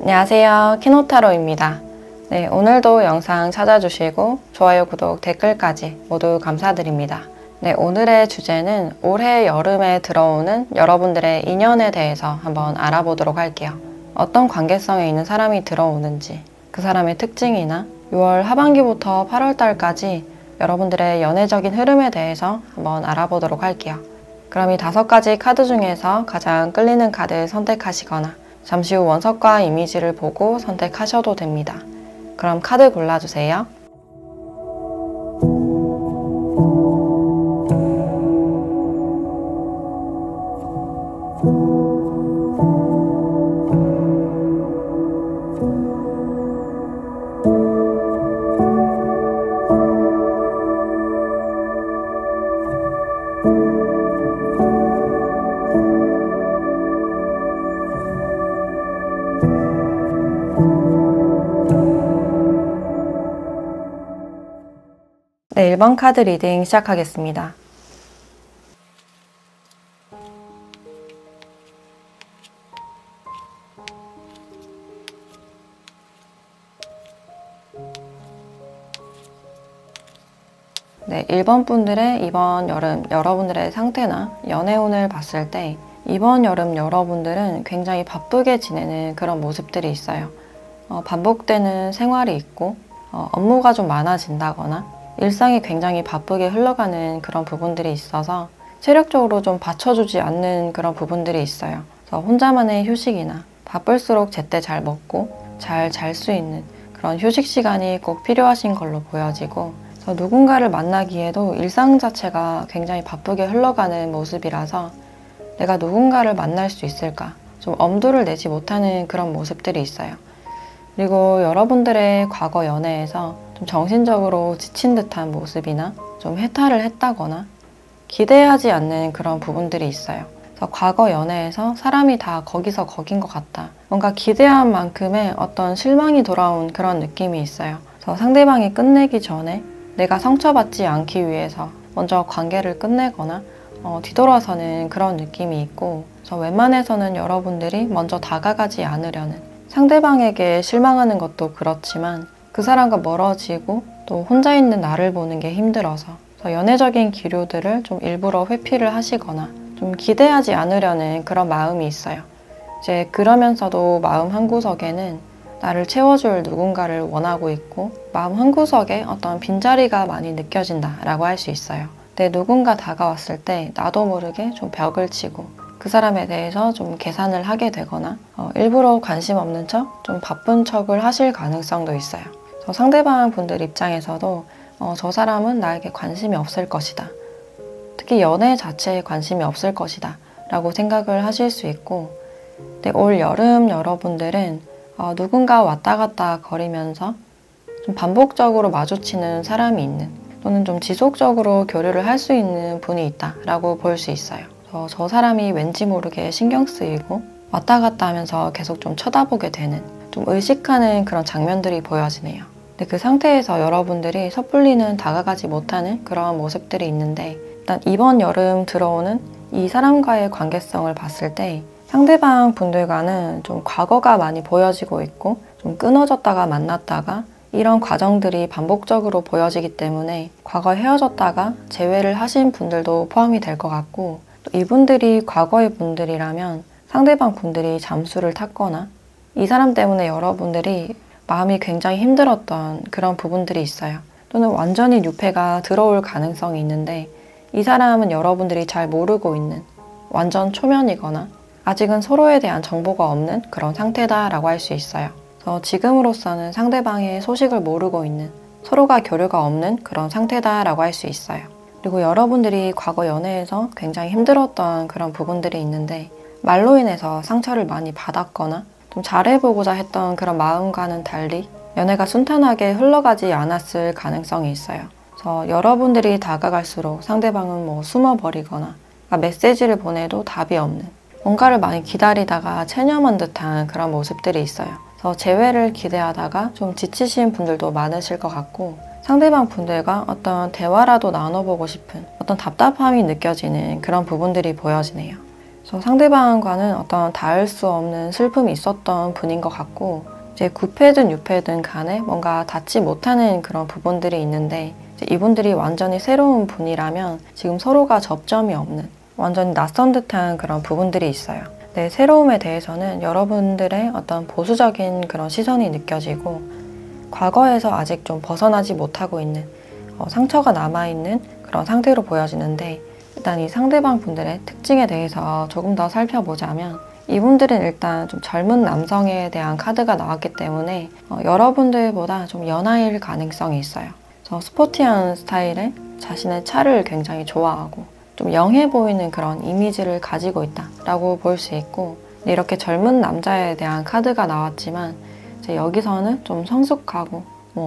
안녕하세요, 키노타로입니다. 네, 오늘도 영상 찾아주시고 좋아요, 구독, 댓글까지 모두 감사드립니다. 네, 오늘의 주제는 올해 여름에 들어오는 여러분들의 인연에 대해서 한번 알아보도록 할게요. 어떤 관계성에 있는 사람이 들어오는지, 그 사람의 특징이나 6월 하반기부터 8월 달까지 여러분들의 연애적인 흐름에 대해서 한번 알아보도록 할게요. 그럼 이 5가지 카드 중에서 가장 끌리는 카드 선택하시거나 잠시 후 원석과 이미지를 보고 선택하셔도 됩니다. 그럼 카드 골라주세요. 네, 1번 카드 리딩 시작하겠습니다. 네, 1번 분들의 이번 여름 여러분들의 상태나 연애운을 봤을 때 이번 여름 여러분들은 굉장히 바쁘게 지내는 그런 모습들이 있어요. 반복되는 생활이 있고 업무가 좀 많아진다거나 일상이 굉장히 바쁘게 흘러가는 그런 부분들이 있어서 체력적으로 좀 받쳐주지 않는 그런 부분들이 있어요. 그래서 혼자만의 휴식이나 바쁠수록 제때 잘 먹고 잘 잘 수 있는 그런 휴식 시간이 꼭 필요하신 걸로 보여지고, 그래서 누군가를 만나기에도 일상 자체가 굉장히 바쁘게 흘러가는 모습이라서 내가 누군가를 만날 수 있을까? 좀 엄두를 내지 못하는 그런 모습들이 있어요. 그리고 여러분들의 과거 연애에서 좀 정신적으로 지친 듯한 모습이나 좀 해탈을 했다거나 기대하지 않는 그런 부분들이 있어요. 그래서 과거 연애에서 사람이 다 거기서 거긴 것 같다. 뭔가 기대한 만큼의 어떤 실망이 돌아온 그런 느낌이 있어요. 그래서 상대방이 끝내기 전에 내가 상처받지 않기 위해서 먼저 관계를 끝내거나 뒤돌아서는 그런 느낌이 있고, 그래서 웬만해서는 여러분들이 먼저 다가가지 않으려는, 상대방에게 실망하는 것도 그렇지만 그 사람과 멀어지고 또 혼자 있는 나를 보는 게 힘들어서 연애적인 기류들을 좀 일부러 회피를 하시거나 좀 기대하지 않으려는 그런 마음이 있어요. 이제 그러면서도 마음 한구석에는 나를 채워줄 누군가를 원하고 있고 마음 한구석에 어떤 빈자리가 많이 느껴진다라고 할 수 있어요. 근데 누군가 다가왔을 때 나도 모르게 좀 벽을 치고 그 사람에 대해서 좀 계산을 하게 되거나 일부러 관심 없는 척, 좀 바쁜 척을 하실 가능성도 있어요. 상대방 분들 입장에서도 저 사람은 나에게 관심이 없을 것이다. 특히 연애 자체에 관심이 없을 것이다 라고 생각을 하실 수 있고, 근데 올 여름 여러분들은 누군가 왔다 갔다 거리면서 좀 반복적으로 마주치는 사람이 있는, 또는 좀 지속적으로 교류를 할 수 있는 분이 있다 라고 볼 수 있어요. 저 사람이 왠지 모르게 신경 쓰이고 왔다 갔다 하면서 계속 좀 쳐다보게 되는, 좀 의식하는 그런 장면들이 보여지네요. 근데 그 상태에서 여러분들이 섣불리는 다가가지 못하는 그런 모습들이 있는데, 일단 이번 여름 들어오는 이 사람과의 관계성을 봤을 때 상대방 분들과는 좀 과거가 많이 보여지고 있고 좀 끊어졌다가 만났다가 이런 과정들이 반복적으로 보여지기 때문에 과거 헤어졌다가 재회를 하신 분들도 포함이 될 것 같고, 또 이분들이 과거의 분들이라면 상대방 분들이 잠수를 탔거나 이 사람 때문에 여러분들이 마음이 굉장히 힘들었던 그런 부분들이 있어요. 또는 완전히 뉴페가 들어올 가능성이 있는데 이 사람은 여러분들이 잘 모르고 있는 완전 초면이거나 아직은 서로에 대한 정보가 없는 그런 상태다라고 할 수 있어요. 그래서 지금으로서는 상대방의 소식을 모르고 있는, 서로가 교류가 없는 그런 상태다라고 할 수 있어요. 그리고 여러분들이 과거 연애에서 굉장히 힘들었던 그런 부분들이 있는데 말로 인해서 상처를 많이 받았거나 좀 잘해보고자 했던 그런 마음과는 달리 연애가 순탄하게 흘러가지 않았을 가능성이 있어요. 그래서 여러분들이 다가갈수록 상대방은 숨어버리거나 메시지를 보내도 답이 없는, 뭔가를 많이 기다리다가 체념한 듯한 그런 모습들이 있어요. 그래서 재회를 기대하다가 좀 지치신 분들도 많으실 것 같고, 상대방 분들과 어떤 대화라도 나눠보고 싶은 어떤 답답함이 느껴지는 그런 부분들이 보여지네요. 그래서 상대방과는 어떤 닿을 수 없는 슬픔이 있었던 분인 것 같고, 이제 9패든 6패든 간에 뭔가 닿지 못하는 그런 부분들이 있는데, 이제 이분들이 완전히 새로운 분이라면 지금 서로가 접점이 없는 완전히 낯선 듯한 그런 부분들이 있어요. 네, 새로움에 대해서는 여러분들의 어떤 보수적인 그런 시선이 느껴지고, 과거에서 아직 좀 벗어나지 못하고 있는 상처가 남아있는 그런 상태로 보여지는데, 일단 이 상대방 분들의 특징에 대해서 조금 더 살펴보자면, 이분들은 일단 좀 젊은 남성에 대한 카드가 나왔기 때문에 여러분들보다 좀 연하일 가능성이 있어요. 스포티한 스타일의 자신의 차를 굉장히 좋아하고 좀 영해 보이는 그런 이미지를 가지고 있다라고 볼 수 있고, 이렇게 젊은 남자에 대한 카드가 나왔지만 이제 여기서는 좀 성숙하고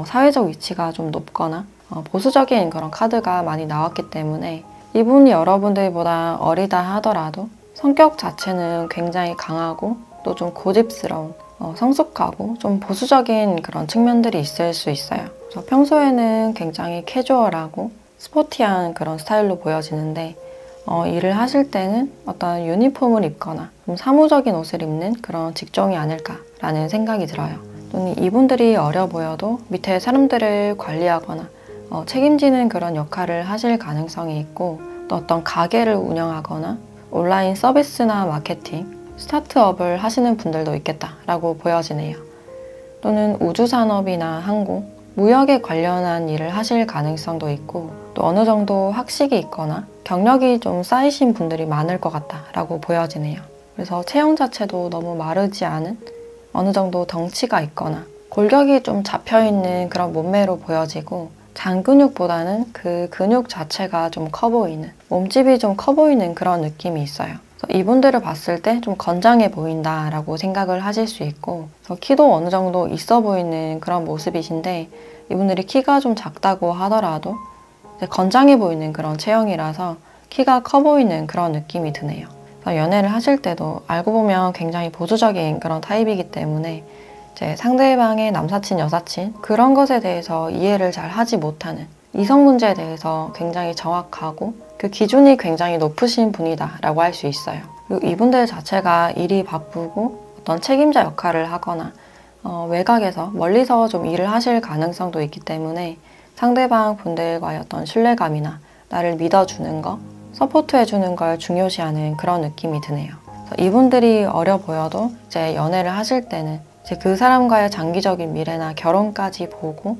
사회적 위치가 좀 높거나 보수적인 그런 카드가 많이 나왔기 때문에, 이분이 여러분들보다 어리다 하더라도 성격 자체는 굉장히 강하고 또 좀 고집스러운, 성숙하고 좀 보수적인 그런 측면들이 있을 수 있어요. 그래서 평소에는 굉장히 캐주얼하고 스포티한 그런 스타일로 보여지는데, 일을 하실 때는 어떤 유니폼을 입거나 좀 사무적인 옷을 입는 그런 직종이 아닐까라는 생각이 들어요. 또는 이분들이 어려 보여도 밑에 사람들을 관리하거나 책임지는 그런 역할을 하실 가능성이 있고, 또 어떤 가게를 운영하거나 온라인 서비스나 마케팅, 스타트업을 하시는 분들도 있겠다라고 보여지네요. 또는 우주산업이나 항공, 무역에 관련한 일을 하실 가능성도 있고, 또 어느 정도 학식이 있거나 경력이 좀 쌓이신 분들이 많을 것 같다라고 보여지네요. 그래서 체형 자체도 너무 마르지 않은 어느 정도 덩치가 있거나 골격이 좀 잡혀있는 그런 몸매로 보여지고, 잔근육보다는 그 근육 자체가 좀 커 보이는, 몸집이 좀 커 보이는 그런 느낌이 있어요. 그래서 이분들을 봤을 때 좀 건장해 보인다라고 생각을 하실 수 있고, 그래서 키도 어느 정도 있어 보이는 그런 모습이신데, 이분들이 키가 좀 작다고 하더라도 이제 건장해 보이는 그런 체형이라서 키가 커 보이는 그런 느낌이 드네요. 그래서 연애를 하실 때도 알고 보면 굉장히 보수적인 그런 타입이기 때문에 이제 상대방의 남사친, 여사친 그런 것에 대해서 이해를 잘 하지 못하는, 이성 문제에 대해서 굉장히 정확하고 그 기준이 굉장히 높으신 분이다 라고 할 수 있어요. 그리고 이분들 자체가 일이 바쁘고 어떤 책임자 역할을 하거나 외곽에서 멀리서 좀 일을 하실 가능성도 있기 때문에 상대방 분들과의 어떤 신뢰감이나 나를 믿어주는 거, 서포트해주는 걸 중요시하는 그런 느낌이 드네요. 그래서 이분들이 어려 보여도 이제 연애를 하실 때는 이제 그 사람과의 장기적인 미래나 결혼까지 보고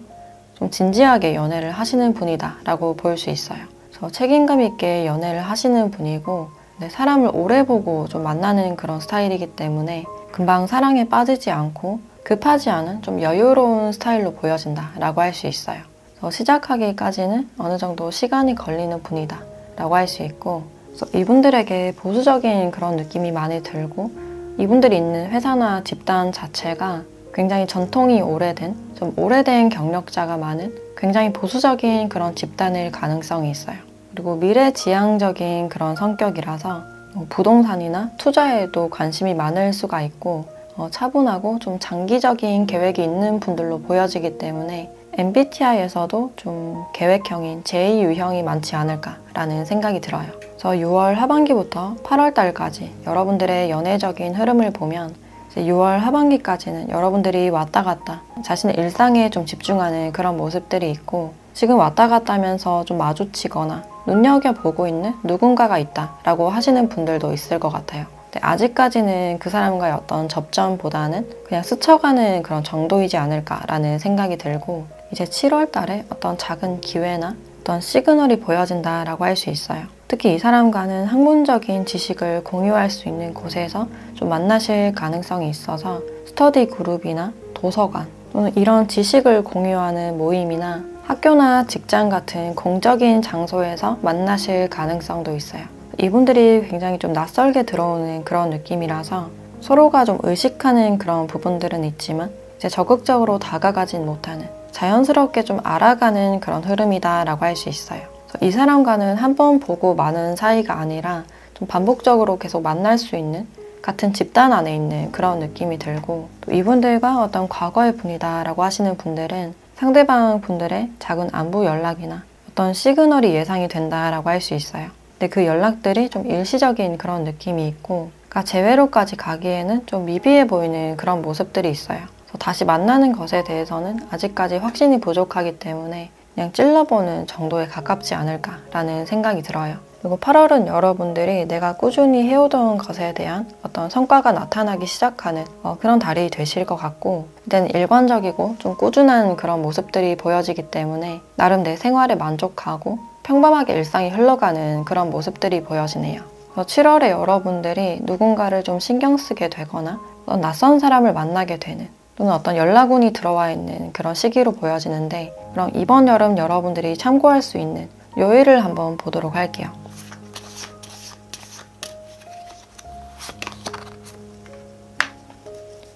좀 진지하게 연애를 하시는 분이다 라고 볼 수 있어요. 그래서 책임감 있게 연애를 하시는 분이고, 사람을 오래 보고 좀 만나는 그런 스타일이기 때문에 금방 사랑에 빠지지 않고 급하지 않은 좀 여유로운 스타일로 보여진다 라고 할 수 있어요. 그래서 시작하기까지는 어느 정도 시간이 걸리는 분이다 라고 할 수 있고, 그래서 이분들에게 보수적인 그런 느낌이 많이 들고, 이분들이 있는 회사나 집단 자체가 굉장히 전통이 오래된, 좀 오래된 경력자가 많은 굉장히 보수적인 그런 집단일 가능성이 있어요. 그리고 미래지향적인 그런 성격이라서 부동산이나 투자에도 관심이 많을 수가 있고, 차분하고 좀 장기적인 계획이 있는 분들로 보여지기 때문에 MBTI에서도 좀 계획형인 제2유형이 많지 않을까라는 생각이 들어요. 그래서 6월 하반기부터 8월 달까지 여러분들의 연애적인 흐름을 보면, 이제 6월 하반기까지는 여러분들이 왔다 갔다 자신의 일상에 좀 집중하는 그런 모습들이 있고, 지금 왔다 갔다 하면서 좀 마주치거나 눈여겨보고 있는 누군가가 있다라고 하시는 분들도 있을 것 같아요. 아직까지는 그 사람과의 어떤 접점보다는 그냥 스쳐가는 그런 정도이지 않을까라는 생각이 들고, 이제 7월 달에 어떤 작은 기회나 어떤 시그널이 보여진다라고 할 수 있어요. 특히 이 사람과는 학문적인 지식을 공유할 수 있는 곳에서 좀 만나실 가능성이 있어서 스터디 그룹이나 도서관 또는 이런 지식을 공유하는 모임이나 학교나 직장 같은 공적인 장소에서 만나실 가능성도 있어요. 이분들이 굉장히 좀 낯설게 들어오는 그런 느낌이라서 서로가 좀 의식하는 그런 부분들은 있지만 이제 적극적으로 다가가진 못하는, 자연스럽게 좀 알아가는 그런 흐름이다라고 할 수 있어요. 이 사람과는 한 번 보고 마는 사이가 아니라 좀 반복적으로 계속 만날 수 있는 같은 집단 안에 있는 그런 느낌이 들고, 또 이분들과 어떤 과거의 분이다라고 하시는 분들은 상대방 분들의 작은 안부 연락이나 어떤 시그널이 예상이 된다라고 할 수 있어요. 근데 그 연락들이 좀 일시적인 그런 느낌이 있고, 그러니까 재회로까지 가기에는 좀 미비해 보이는 그런 모습들이 있어요. 그래서 다시 만나는 것에 대해서는 아직까지 확신이 부족하기 때문에 그냥 찔러보는 정도에 가깝지 않을까라는 생각이 들어요. 그리고 8월은 여러분들이 내가 꾸준히 해오던 것에 대한 어떤 성과가 나타나기 시작하는 그런 달이 되실 것 같고, 이제는 일관적이고 좀 꾸준한 그런 모습들이 보여지기 때문에 나름 내 생활에 만족하고 평범하게 일상이 흘러가는 그런 모습들이 보여지네요. 7월에 여러분들이 누군가를 좀 신경 쓰게 되거나 어떤 낯선 사람을 만나게 되는, 또는 어떤 연락운이 들어와 있는 그런 시기로 보여지는데, 그럼 이번 여름 여러분들이 참고할 수 있는 요일을 한번 보도록 할게요.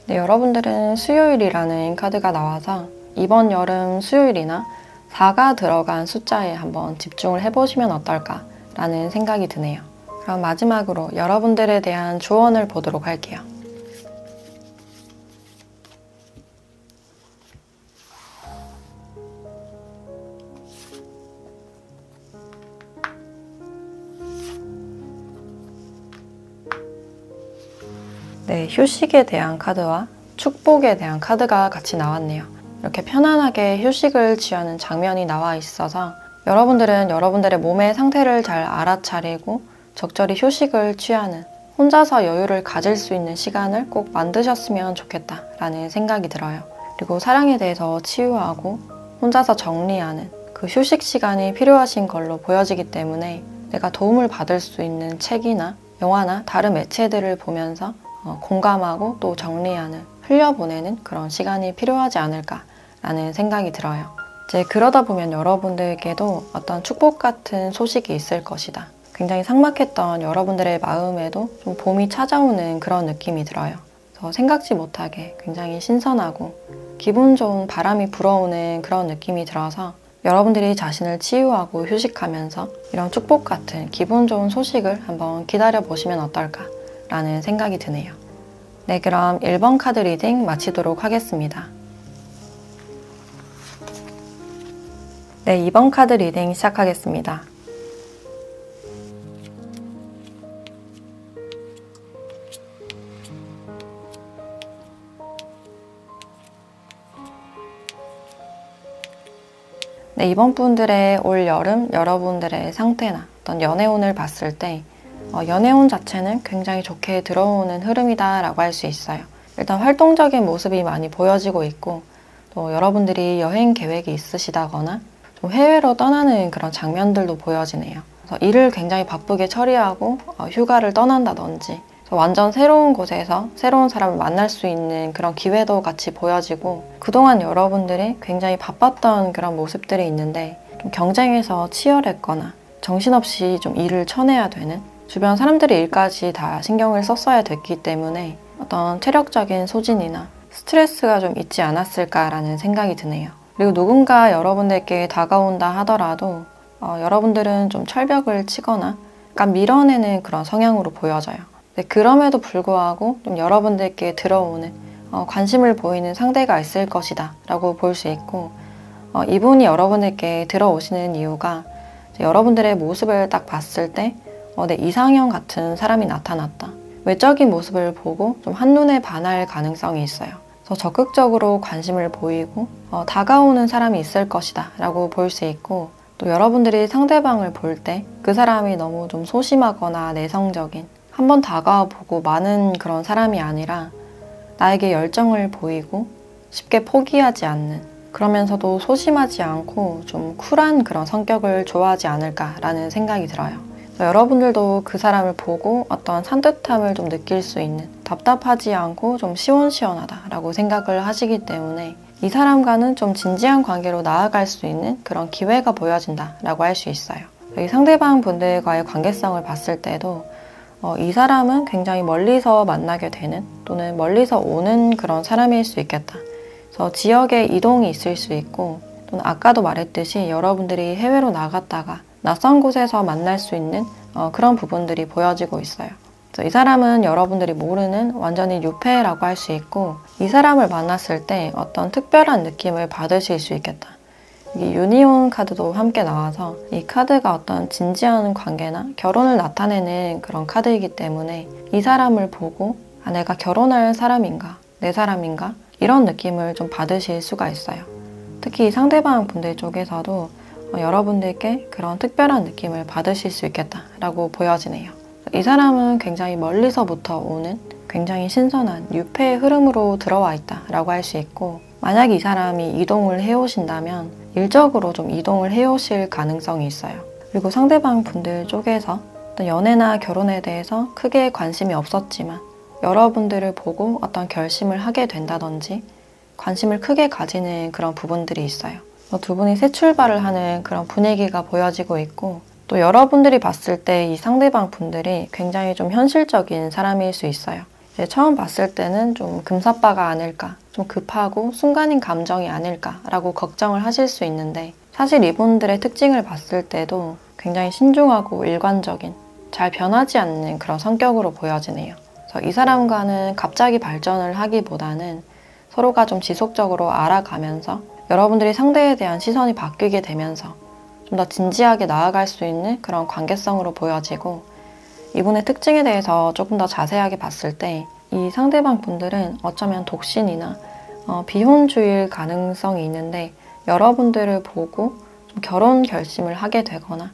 네, 여러분들은 수요일이라는 카드가 나와서 이번 여름 수요일이나 4가 들어간 숫자에 한번 집중을 해보시면 어떨까라는 생각이 드네요. 그럼 마지막으로 여러분들에 대한 조언을 보도록 할게요. 네, 휴식에 대한 카드와 축복에 대한 카드가 같이 나왔네요. 이렇게 편안하게 휴식을 취하는 장면이 나와 있어서 여러분들은 여러분들의 몸의 상태를 잘 알아차리고 적절히 휴식을 취하는, 혼자서 여유를 가질 수 있는 시간을 꼭 만드셨으면 좋겠다라는 생각이 들어요. 그리고 사랑에 대해서 치유하고 혼자서 정리하는 그 휴식 시간이 필요하신 걸로 보여지기 때문에 내가 도움을 받을 수 있는 책이나 영화나 다른 매체들을 보면서 공감하고 또 정리하는, 흘려보내는 그런 시간이 필요하지 않을까라는 생각이 들어요. 이제 그러다 보면 여러분들께도 어떤 축복 같은 소식이 있을 것이다. 굉장히 삭막했던 여러분들의 마음에도 좀 봄이 찾아오는 그런 느낌이 들어요. 그래서 생각지 못하게 굉장히 신선하고 기분 좋은 바람이 불어오는 그런 느낌이 들어서 여러분들이 자신을 치유하고 휴식하면서 이런 축복 같은 기분 좋은 소식을 한번 기다려 보시면 어떨까라는 생각이 드네요. 네, 그럼 1번 카드 리딩 마치도록 하겠습니다. 네, 2번 카드 리딩 시작하겠습니다. 네, 이번 분들의 올 여름 여러분들의 상태나 어떤 연애운을 봤을 때 연애운 자체는 굉장히 좋게 들어오는 흐름이다 라고 할 수 있어요. 일단 활동적인 모습이 많이 보여지고 있고, 또 여러분들이 여행 계획이 있으시다거나 좀 해외로 떠나는 그런 장면들도 보여지네요. 그래서 일을 굉장히 바쁘게 처리하고 휴가를 떠난다든지 완전 새로운 곳에서 새로운 사람을 만날 수 있는 그런 기회도 같이 보여지고, 그동안 여러분들이 굉장히 바빴던 그런 모습들이 있는데 좀 경쟁에서 치열했거나 정신없이 좀 일을 쳐내야 되는, 주변 사람들의 일까지 다 신경을 썼어야 됐기 때문에 어떤 체력적인 소진이나 스트레스가 좀 있지 않았을까라는 생각이 드네요. 그리고 누군가 여러분들께 다가온다 하더라도 여러분들은 좀 철벽을 치거나 약간 밀어내는 그런 성향으로 보여져요. 그럼에도 불구하고 좀 여러분들께 들어오는 관심을 보이는 상대가 있을 것이다 라고 볼 수 있고, 이분이 여러분들께 들어오시는 이유가 여러분들의 모습을 딱 봤을 때 내 이상형 같은 사람이 나타났다, 외적인 모습을 보고 좀 한눈에 반할 가능성이 있어요. 그래서 적극적으로 관심을 보이고 다가오는 사람이 있을 것이다 라고 볼 수 있고, 또 여러분들이 상대방을 볼 때 그 사람이 너무 좀 소심하거나 내성적인, 한번 다가와 보고 마는 그런 사람이 아니라 나에게 열정을 보이고 쉽게 포기하지 않는, 그러면서도 소심하지 않고 좀 쿨한 그런 성격을 좋아하지 않을까라는 생각이 들어요. 여러분들도 그 사람을 보고 어떤 산뜻함을 좀 느낄 수 있는, 답답하지 않고 좀 시원시원하다라고 생각을 하시기 때문에 이 사람과는 좀 진지한 관계로 나아갈 수 있는 그런 기회가 보여진다라고 할 수 있어요. 이 상대방 분들과의 관계성을 봤을 때도 이 사람은 굉장히 멀리서 만나게 되는, 또는 멀리서 오는 그런 사람일 수 있겠다. 그래서 지역의 이동이 있을 수 있고, 또는 아까도 말했듯이 여러분들이 해외로 나갔다가 낯선 곳에서 만날 수 있는 그런 부분들이 보여지고 있어요. 그래서 이 사람은 여러분들이 모르는 완전히 뉴페라고 할 수 있고, 이 사람을 만났을 때 어떤 특별한 느낌을 받으실 수 있겠다. 여기 유니온 카드도 함께 나와서 이 카드가 어떤 진지한 관계나 결혼을 나타내는 그런 카드이기 때문에 이 사람을 보고 아, 내가 결혼할 사람인가? 내 사람인가? 이런 느낌을 좀 받으실 수가 있어요. 특히 상대방 분들 쪽에서도 여러분들께 그런 특별한 느낌을 받으실 수 있겠다라고 보여지네요. 이 사람은 굉장히 멀리서부터 오는 굉장히 신선한 유쾌의 흐름으로 들어와 있다라고 할 수 있고, 만약 이 사람이 이동을 해오신다면 일적으로 좀 이동을 해오실 가능성이 있어요. 그리고 상대방 분들 쪽에서 어떤 연애나 결혼에 대해서 크게 관심이 없었지만 여러분들을 보고 어떤 결심을 하게 된다든지 관심을 크게 가지는 그런 부분들이 있어요. 두 분이 새 출발을 하는 그런 분위기가 보여지고 있고, 또 여러분들이 봤을 때 이 상대방 분들이 굉장히 좀 현실적인 사람일 수 있어요. 처음 봤을 때는 좀 금사빠가 아닐까, 좀 급하고 순간인 감정이 아닐까라고 걱정을 하실 수 있는데, 사실 이분들의 특징을 봤을 때도 굉장히 신중하고 일관적인, 잘 변하지 않는 그런 성격으로 보여지네요. 그래서 이 사람과는 갑자기 발전을 하기보다는 서로가 좀 지속적으로 알아가면서 여러분들이 상대에 대한 시선이 바뀌게 되면서 좀 더 진지하게 나아갈 수 있는 그런 관계성으로 보여지고, 이분의 특징에 대해서 조금 더 자세하게 봤을 때 이 상대방 분들은 어쩌면 독신이나 비혼주의일 가능성이 있는데, 여러분들을 보고 좀 결혼 결심을 하게 되거나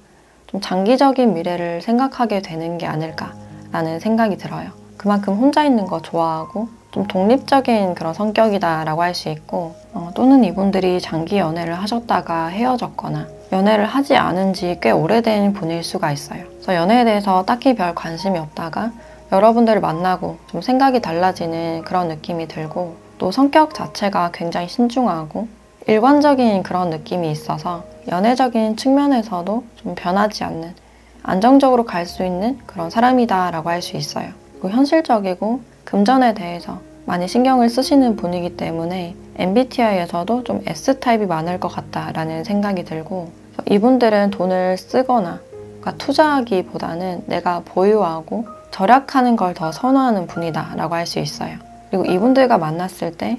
좀 장기적인 미래를 생각하게 되는 게 아닐까라는 생각이 들어요. 그만큼 혼자 있는 거 좋아하고 좀 독립적인 그런 성격이다라고 할 수 있고, 또는 이분들이 장기 연애를 하셨다가 헤어졌거나 연애를 하지 않은 지 꽤 오래된 분일 수가 있어요. 그래서 연애에 대해서 딱히 별 관심이 없다가 여러분들을 만나고 좀 생각이 달라지는 그런 느낌이 들고, 또 성격 자체가 굉장히 신중하고 일관적인 그런 느낌이 있어서 연애적인 측면에서도 좀 변하지 않는 안정적으로 갈 수 있는 그런 사람이다라고 할 수 있어요. 그리고 현실적이고 금전에 대해서 많이 신경을 쓰시는 분이기 때문에 MBTI에서도 좀 S타입이 많을 것 같다라는 생각이 들고, 이분들은 돈을 쓰거나 그러니까 투자하기보다는 내가 보유하고 절약하는 걸 더 선호하는 분이다 라고 할 수 있어요. 그리고 이분들과 만났을 때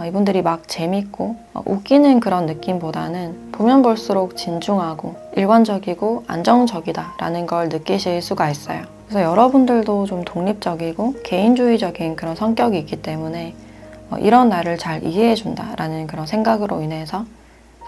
이분들이 막 재밌고 웃기는 그런 느낌보다는 보면 볼수록 진중하고 일관적이고 안정적이다 라는 걸 느끼실 수가 있어요. 그래서 여러분들도 좀 독립적이고 개인주의적인 그런 성격이 있기 때문에 이런 나를 잘 이해해준다 라는 그런 생각으로 인해서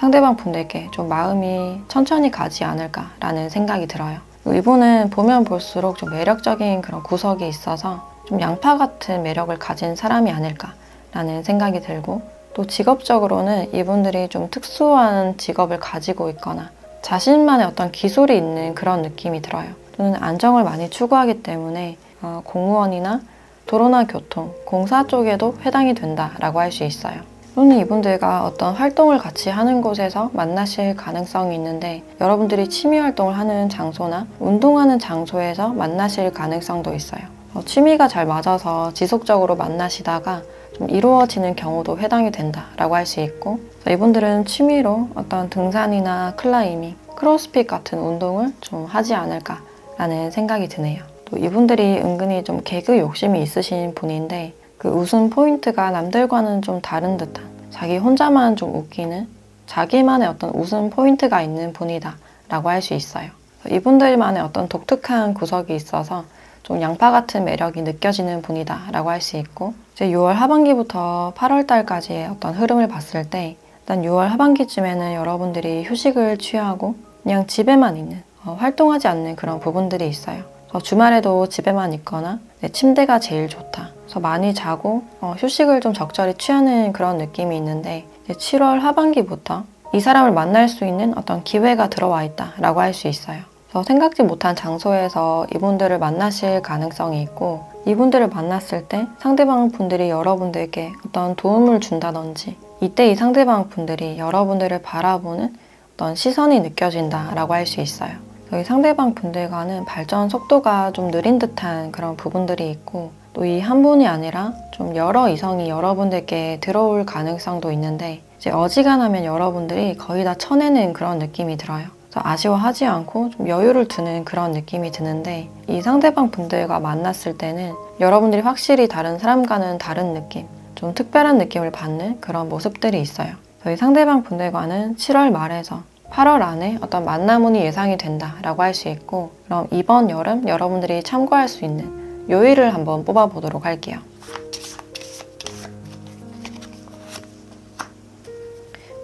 상대방 분들께 좀 마음이 천천히 가지 않을까 라는 생각이 들어요. 이분은 보면 볼수록 좀 매력적인 그런 구석이 있어서 좀 양파 같은 매력을 가진 사람이 아닐까 라는 생각이 들고, 또 직업적으로는 이분들이 좀 특수한 직업을 가지고 있거나 자신만의 어떤 기술이 있는 그런 느낌이 들어요. 또는 안정을 많이 추구하기 때문에 공무원이나 도로나 교통, 공사 쪽에도 해당이 된다라고 할 수 있어요. 또는 이분들과 어떤 활동을 같이 하는 곳에서 만나실 가능성이 있는데, 여러분들이 취미 활동을 하는 장소나 운동하는 장소에서 만나실 가능성도 있어요. 취미가 잘 맞아서 지속적으로 만나시다가 좀 이루어지는 경우도 해당이 된다라고 할 수 있고, 이분들은 취미로 어떤 등산이나 클라이밍, 크로스핏 같은 운동을 좀 하지 않을까라는 생각이 드네요. 또 이분들이 은근히 좀 개그 욕심이 있으신 분인데, 그 웃음 포인트가 남들과는 좀 다른 듯한, 자기 혼자만 좀 웃기는 자기만의 어떤 웃음 포인트가 있는 분이다 라고 할 수 있어요. 이분들만의 어떤 독특한 구석이 있어서 좀 양파 같은 매력이 느껴지는 분이다 라고 할 수 있고, 이제 6월 하반기부터 8월 달까지의 어떤 흐름을 봤을 때 일단 6월 하반기쯤에는 여러분들이 휴식을 취하고 그냥 집에만 있는, 활동하지 않는 그런 부분들이 있어요. 주말에도 집에만 있거나 내 침대가 제일 좋다, 그래서 많이 자고 휴식을 좀 적절히 취하는 그런 느낌이 있는데, 이제 7월 하반기부터 이 사람을 만날 수 있는 어떤 기회가 들어와 있다 라고 할 수 있어요. 그래서 생각지 못한 장소에서 이분들을 만나실 가능성이 있고, 이분들을 만났을 때 상대방 분들이 여러분들께 어떤 도움을 준다든지, 이때 이 상대방 분들이 여러분들을 바라보는 어떤 시선이 느껴진다 라고 할 수 있어요. 이 상대방 분들과는 발전 속도가 좀 느린 듯한 그런 부분들이 있고, 또 이 한 분이 아니라 좀 여러 이성이 여러분들께 들어올 가능성도 있는데, 이제 어지간하면 여러분들이 거의 다 쳐내는 그런 느낌이 들어요. 그래서 아쉬워하지 않고 좀 여유를 두는 그런 느낌이 드는데, 이 상대방 분들과 만났을 때는 여러분들이 확실히 다른 사람과는 다른 느낌, 좀 특별한 느낌을 받는 그런 모습들이 있어요. 저희 상대방 분들과는 7월 말에서 8월 안에 어떤 만남운이 예상이 된다라고 할 수 있고, 그럼 이번 여름 여러분들이 참고할 수 있는 요일을 한번 뽑아보도록 할게요.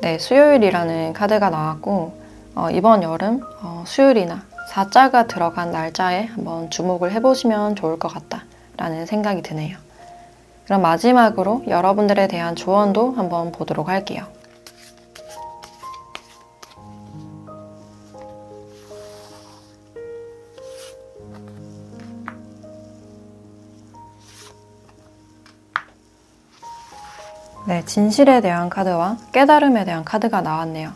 네, 수요일이라는 카드가 나왔고, 이번 여름 수요일이나 4자가 들어간 날짜에 한번 주목을 해보시면 좋을 것 같다라는 생각이 드네요. 그럼 마지막으로 여러분들에 대한 조언도 한번 보도록 할게요. 네, 진실에 대한 카드와 깨달음에 대한 카드가 나왔네요.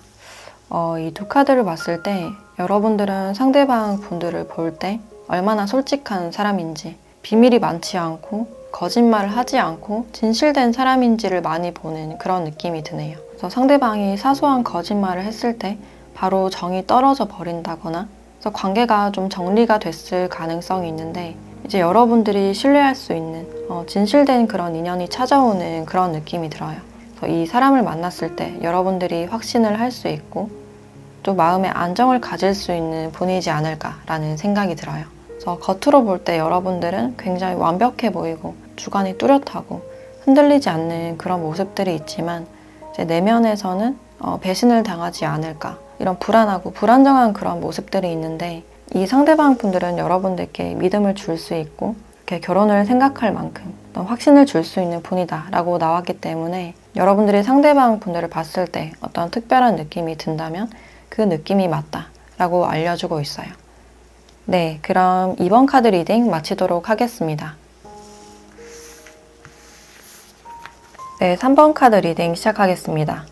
이 두 카드를 봤을 때 여러분들은 상대방 분들을 볼 때 얼마나 솔직한 사람인지, 비밀이 많지 않고 거짓말을 하지 않고 진실된 사람인지를 많이 보는 그런 느낌이 드네요. 그래서 상대방이 사소한 거짓말을 했을 때 바로 정이 떨어져 버린다거나, 그래서 관계가 좀 정리가 됐을 가능성이 있는데, 이제 여러분들이 신뢰할 수 있는 진실된 그런 인연이 찾아오는 그런 느낌이 들어요. 그래서 이 사람을 만났을 때 여러분들이 확신을 할 수 있고 또 마음의 안정을 가질 수 있는 분이지 않을까라는 생각이 들어요. 그래서 겉으로 볼 때 여러분들은 굉장히 완벽해 보이고 주관이 뚜렷하고 흔들리지 않는 그런 모습들이 있지만, 이제 내면에서는 배신을 당하지 않을까, 이런 불안하고 불안정한 그런 모습들이 있는데, 이 상대방 분들은 여러분들께 믿음을 줄 수 있고 이렇게 결혼을 생각할 만큼 어떤 확신을 줄 수 있는 분이다 라고 나왔기 때문에, 여러분들이 상대방 분들을 봤을 때 어떤 특별한 느낌이 든다면 그 느낌이 맞다 라고 알려주고 있어요. 네, 그럼 이번 카드 리딩 마치도록 하겠습니다. 네, 3번 카드 리딩 시작하겠습니다.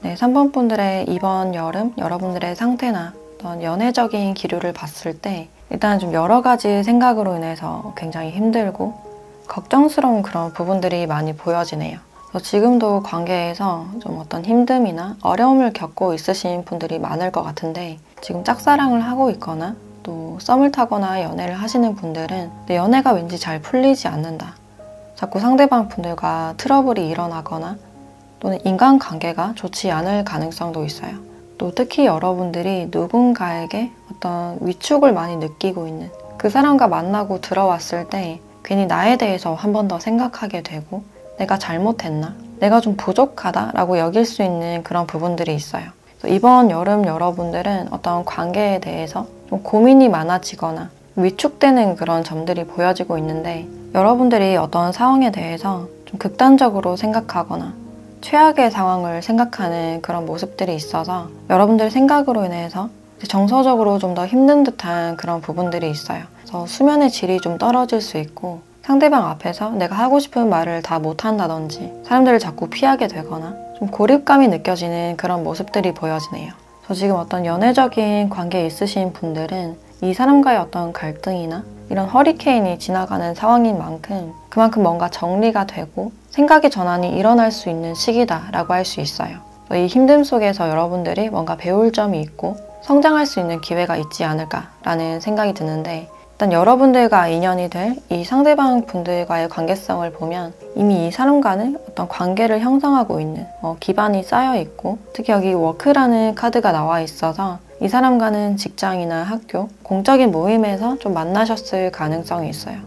네, 3번 분들의 이번 여름 여러분들의 상태나 어떤 연애적인 기류를 봤을 때 일단 좀 여러 가지 생각으로 인해서 굉장히 힘들고 걱정스러운 그런 부분들이 많이 보여지네요. 지금도 관계에서 좀 어떤 힘듦이나 어려움을 겪고 있으신 분들이 많을 것 같은데, 지금 짝사랑을 하고 있거나 또 썸을 타거나 연애를 하시는 분들은 내 연애가 왠지 잘 풀리지 않는다, 자꾸 상대방 분들과 트러블이 일어나거나 또는 인간관계가 좋지 않을 가능성도 있어요. 또 특히 여러분들이 누군가에게 어떤 위축을 많이 느끼고 있는, 그 사람과 만나고 들어왔을 때 괜히 나에 대해서 한 번 더 생각하게 되고 내가 잘못했나? 내가 좀 부족하다? 라고 여길 수 있는 그런 부분들이 있어요. 이번 여름 여러분들은 어떤 관계에 대해서 좀 고민이 많아지거나 위축되는 그런 점들이 보여지고 있는데, 여러분들이 어떤 상황에 대해서 좀 극단적으로 생각하거나 최악의 상황을 생각하는 그런 모습들이 있어서 여러분들의 생각으로 인해서 정서적으로 좀 더 힘든 듯한 그런 부분들이 있어요. 그래서 수면의 질이 좀 떨어질 수 있고, 상대방 앞에서 내가 하고 싶은 말을 다 못한다든지 사람들을 자꾸 피하게 되거나 좀 고립감이 느껴지는 그런 모습들이 보여지네요. 그래서 지금 어떤 연애적인 관계에 있으신 분들은 이 사람과의 어떤 갈등이나 이런 허리케인이 지나가는 상황인 만큼 그만큼 뭔가 정리가 되고 생각의 전환이 일어날 수 있는 시기다라고 할 수 있어요. 이 힘듦 속에서 여러분들이 뭔가 배울 점이 있고 성장할 수 있는 기회가 있지 않을까라는 생각이 드는데, 일단 여러분들과 인연이 될 이 상대방 분들과의 관계성을 보면 이미 이 사람과는 어떤 관계를 형성하고 있는 기반이 쌓여 있고, 특히 여기 워크라는 카드가 나와 있어서 이 사람과는 직장이나 학교, 공적인 모임에서 좀 만나셨을 가능성이 있어요.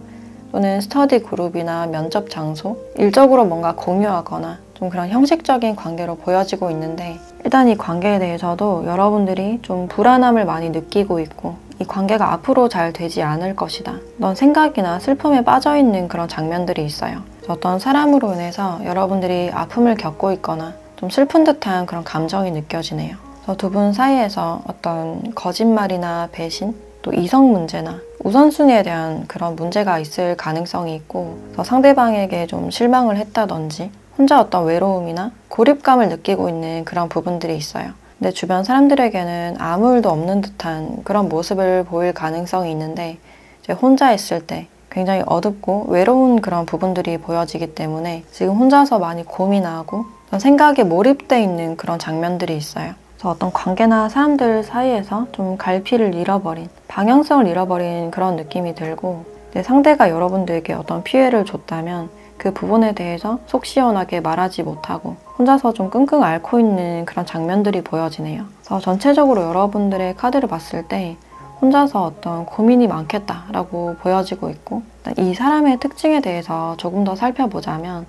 또는 스터디 그룹이나 면접 장소, 일적으로 뭔가 공유하거나 좀 그런 형식적인 관계로 보여지고 있는데, 일단 이 관계에 대해서도 여러분들이 좀 불안함을 많이 느끼고 있고 이 관계가 앞으로 잘 되지 않을 것이다, 넌 생각이나 슬픔에 빠져있는 그런 장면들이 있어요. 어떤 사람으로 인해서 여러분들이 아픔을 겪고 있거나 좀 슬픈 듯한 그런 감정이 느껴지네요. 두 분 사이에서 어떤 거짓말이나 배신, 또 이성 문제나 우선순위에 대한 그런 문제가 있을 가능성이 있고, 상대방에게 좀 실망을 했다든지 혼자 어떤 외로움이나 고립감을 느끼고 있는 그런 부분들이 있어요. 근데 주변 사람들에게는 아무 일도 없는 듯한 그런 모습을 보일 가능성이 있는데, 이제 혼자 있을 때 굉장히 어둡고 외로운 그런 부분들이 보여지기 때문에 지금 혼자서 많이 고민하고 생각에 몰입돼 있는 그런 장면들이 있어요. 그래서 어떤 관계나 사람들 사이에서 좀 갈피를 잃어버린, 방향성을 잃어버린 그런 느낌이 들고, 상대가 여러분들에게 어떤 피해를 줬다면 그 부분에 대해서 속 시원하게 말하지 못하고 혼자서 좀 끙끙 앓고 있는 그런 장면들이 보여지네요. 그래서 전체적으로 여러분들의 카드를 봤을 때 혼자서 어떤 고민이 많겠다라고 보여지고 있고, 이 사람의 특징에 대해서 조금 더 살펴보자면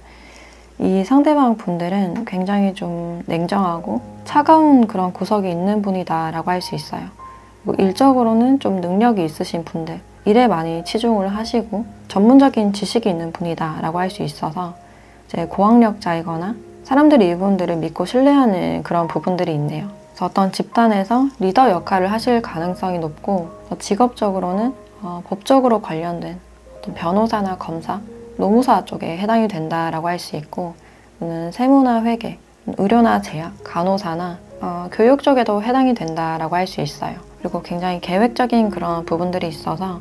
이 상대방 분들은 굉장히 좀 냉정하고 차가운 그런 구석이 있는 분이다라고 할 수 있어요. 그리고 일적으로는 좀 능력이 있으신 분들, 일에 많이 치중을 하시고 전문적인 지식이 있는 분이다라고 할 수 있어서 이제 고학력자이거나 사람들이 이분들을 믿고 신뢰하는 그런 부분들이 있네요. 그래서 어떤 집단에서 리더 역할을 하실 가능성이 높고, 직업적으로는 법적으로 관련된 어떤 변호사나 검사, 노무사 쪽에 해당이 된다라고 할 수 있고, 또는 세무나 회계, 의료나 제약, 간호사나 교육 쪽에도 해당이 된다라고 할 수 있어요. 그리고 굉장히 계획적인 그런 부분들이 있어서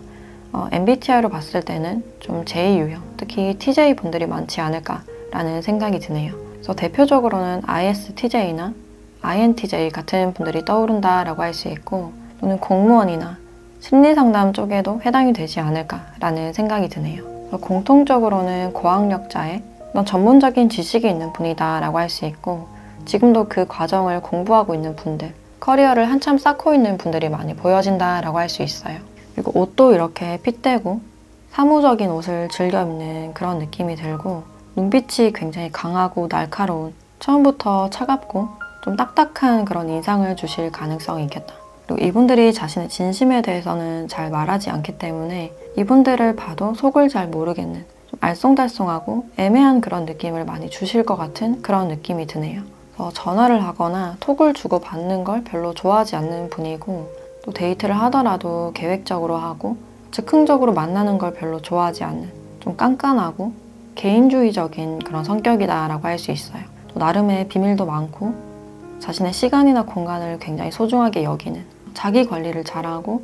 MBTI로 봤을 때는 좀 J-유형, 특히 TJ 분들이 많지 않을까라는 생각이 드네요. 그래서 대표적으로는 ISTJ나 INTJ 같은 분들이 떠오른다라고 할 수 있고, 또는 공무원이나 심리상담 쪽에도 해당이 되지 않을까라는 생각이 드네요. 공통적으로는 고학력자의 어떤 전문적인 지식이 있는 분이다라고 할 수 있고, 지금도 그 과정을 공부하고 있는 분들, 커리어를 한참 쌓고 있는 분들이 많이 보여진다라고 할 수 있어요. 그리고 옷도 이렇게 핏대고 사무적인 옷을 즐겨 입는 그런 느낌이 들고, 눈빛이 굉장히 강하고 날카로운, 처음부터 차갑고 좀 딱딱한 그런 인상을 주실 가능성이 있겠다. 그리고 이분들이 자신의 진심에 대해서는 잘 말하지 않기 때문에 이분들을 봐도 속을 잘 모르겠는, 좀 알쏭달쏭하고 애매한 그런 느낌을 많이 주실 것 같은 그런 느낌이 드네요. 그래서 전화를 하거나 톡을 주고받는 걸 별로 좋아하지 않는 분이고, 또 데이트를 하더라도 계획적으로 하고 즉흥적으로 만나는 걸 별로 좋아하지 않는, 좀 깐깐하고 개인주의적인 그런 성격이다라고 할 수 있어요. 또 나름의 비밀도 많고 자신의 시간이나 공간을 굉장히 소중하게 여기는, 자기 관리를 잘하고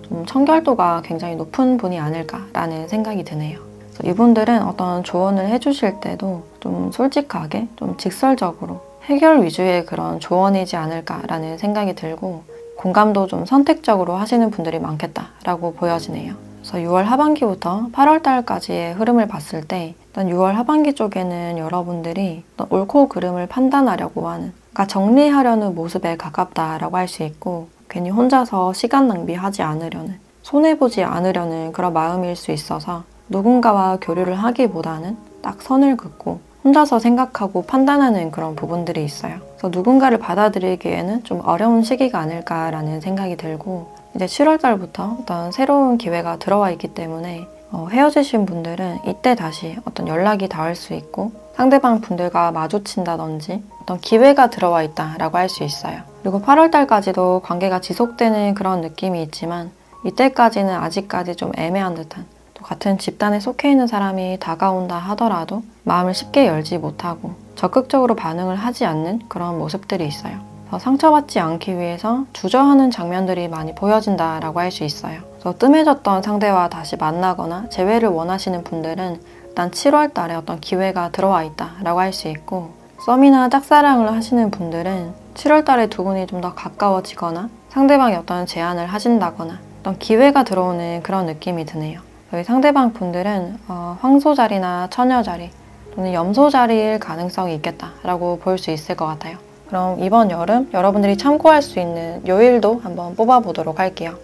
좀 청결도가 굉장히 높은 분이 아닐까라는 생각이 드네요. 그래서 이분들은 어떤 조언을 해주실 때도 좀 솔직하게, 좀 직설적으로 해결 위주의 그런 조언이지 않을까라는 생각이 들고, 공감도 좀 선택적으로 하시는 분들이 많겠다라고 보여지네요. 그래서 6월 하반기부터 8월 달까지의 흐름을 봤을 때 일단 6월 하반기 쪽에는 여러분들이 옳고 그름을 판단하려고 하는, 그러니까 정리하려는 모습에 가깝다라고 할 수 있고, 괜히 혼자서 시간 낭비하지 않으려는, 손해보지 않으려는 그런 마음일 수 있어서 누군가와 교류를 하기보다는 딱 선을 긋고 혼자서 생각하고 판단하는 그런 부분들이 있어요. 그래서 누군가를 받아들이기에는 좀 어려운 시기가 아닐까라는 생각이 들고, 이제 7월 달부터 어떤 새로운 기회가 들어와 있기 때문에 헤어지신 분들은 이때 다시 어떤 연락이 닿을 수 있고 상대방 분들과 마주친다든지 어떤 기회가 들어와 있다라고 할 수 있어요. 그리고 8월 달까지도 관계가 지속되는 그런 느낌이 있지만 이때까지는 아직까지 좀 애매한 듯한, 또 같은 집단에 속해 있는 사람이 다가온다 하더라도 마음을 쉽게 열지 못하고 적극적으로 반응을 하지 않는 그런 모습들이 있어요. 상처받지 않기 위해서 주저하는 장면들이 많이 보여진다라고 할 수 있어요. 그래서 뜸해졌던 상대와 다시 만나거나 재회를 원하시는 분들은 일단 7월 달에 어떤 기회가 들어와 있다라고 할 수 있고, 썸이나 짝사랑을 하시는 분들은 7월 달에 두 분이 좀 더 가까워지거나 상대방이 어떤 제안을 하신다거나 어떤 기회가 들어오는 그런 느낌이 드네요. 저희 상대방 분들은 황소 자리나 처녀 자리 또는 염소 자리일 가능성이 있겠다라고 볼 수 있을 것 같아요. 그럼 이번 여름 여러분들이 참고할 수 있는 요일도 한번 뽑아보도록 할게요.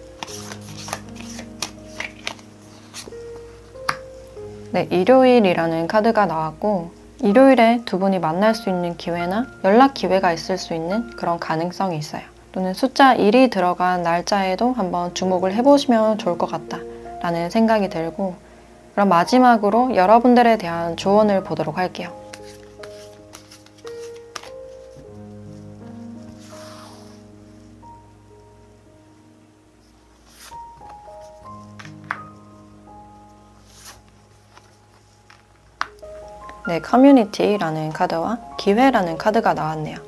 네, 일요일이라는 카드가 나왔고, 일요일에 두 분이 만날 수 있는 기회나 연락 기회가 있을 수 있는 그런 가능성이 있어요. 또는 숫자 1이 들어간 날짜에도 한번 주목을 해보시면 좋을 것 같다라는 생각이 들고, 그럼 마지막으로 여러분들에 대한 조언을 보도록 할게요. 네, 커뮤니티라는 카드와 기회라는 카드가 나왔네요.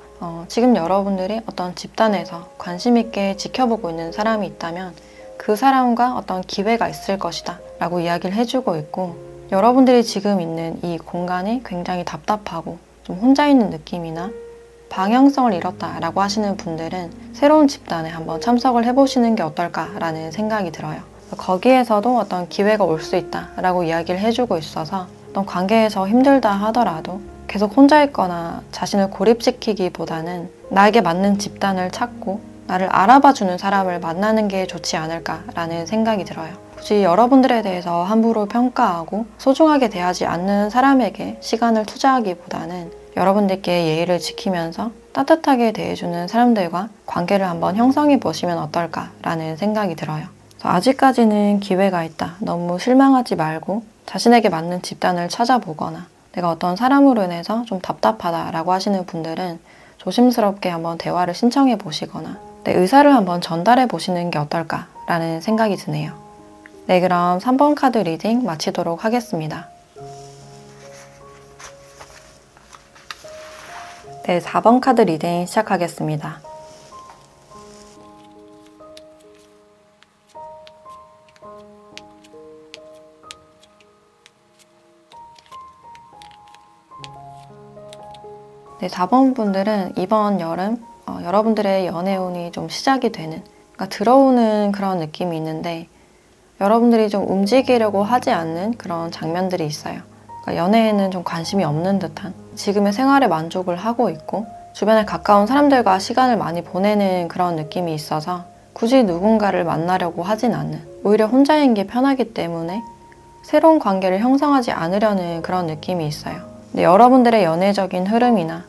지금 여러분들이 어떤 집단에서 관심 있게 지켜보고 있는 사람이 있다면 그 사람과 어떤 기회가 있을 것이다 라고 이야기를 해주고 있고, 여러분들이 지금 있는 이 공간이 굉장히 답답하고 좀 혼자 있는 느낌이나 방향성을 잃었다 라고 하시는 분들은 새로운 집단에 한번 참석을 해보시는 게 어떨까라는 생각이 들어요. 거기에서도 어떤 기회가 올 수 있다 라고 이야기를 해주고 있어서 어떤 관계에서 힘들다 하더라도 계속 혼자 있거나 자신을 고립시키기보다는 나에게 맞는 집단을 찾고 나를 알아봐주는 사람을 만나는 게 좋지 않을까라는 생각이 들어요. 굳이 여러분들에 대해서 함부로 평가하고 소중하게 대하지 않는 사람에게 시간을 투자하기보다는 여러분들께 예의를 지키면서 따뜻하게 대해주는 사람들과 관계를 한번 형성해 보시면 어떨까라는 생각이 들어요. 아직까지는 기회가 있다. 너무 실망하지 말고 자신에게 맞는 집단을 찾아보거나 내가 어떤 사람으로 인해서 좀 답답하다라고 하시는 분들은 조심스럽게 한번 대화를 신청해 보시거나 내 의사를 한번 전달해 보시는 게 어떨까라는 생각이 드네요. 네, 그럼 3번 카드 리딩 마치도록 하겠습니다. 네, 4번 카드 리딩 시작하겠습니다. 네, 4번 분들은 이번 여름 여러분들의 연애운이 좀 시작이 되는, 그러니까 들어오는 그런 느낌이 있는데 여러분들이 좀 움직이려고 하지 않는 그런 장면들이 있어요. 그러니까 연애에는 좀 관심이 없는 듯한, 지금의 생활에 만족을 하고 있고 주변에 가까운 사람들과 시간을 많이 보내는 그런 느낌이 있어서 굳이 누군가를 만나려고 하진 않는, 오히려 혼자인 게 편하기 때문에 새로운 관계를 형성하지 않으려는 그런 느낌이 있어요. 근데 여러분들의 연애적인 흐름이나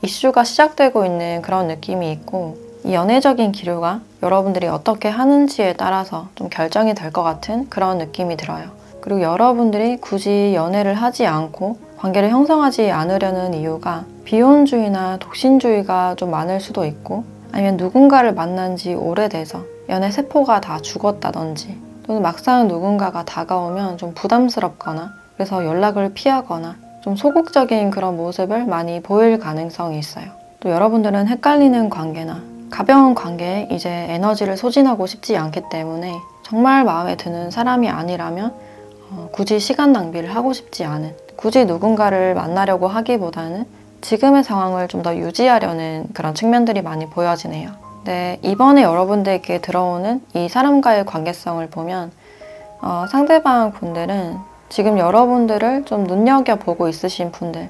이슈가 시작되고 있는 그런 느낌이 있고, 이 연애적인 기류가 여러분들이 어떻게 하는지에 따라서 좀 결정이 될 것 같은 그런 느낌이 들어요. 그리고 여러분들이 굳이 연애를 하지 않고 관계를 형성하지 않으려는 이유가 비혼주의나 독신주의가 좀 많을 수도 있고, 아니면 누군가를 만난 지 오래돼서 연애 세포가 다 죽었다든지, 또는 막상 누군가가 다가오면 좀 부담스럽거나 그래서 연락을 피하거나 좀 소극적인 그런 모습을 많이 보일 가능성이 있어요. 또 여러분들은 헷갈리는 관계나 가벼운 관계에 이제 에너지를 소진하고 싶지 않기 때문에 정말 마음에 드는 사람이 아니라면 굳이 시간 낭비를 하고 싶지 않은, 굳이 누군가를 만나려고 하기보다는 지금의 상황을 좀 더 유지하려는 그런 측면들이 많이 보여지네요. 네, 이번에 여러분들에게 들어오는 이 사람과의 관계성을 보면 상대방 분들은 지금 여러분들을 좀 눈여겨보고 있으신 분들,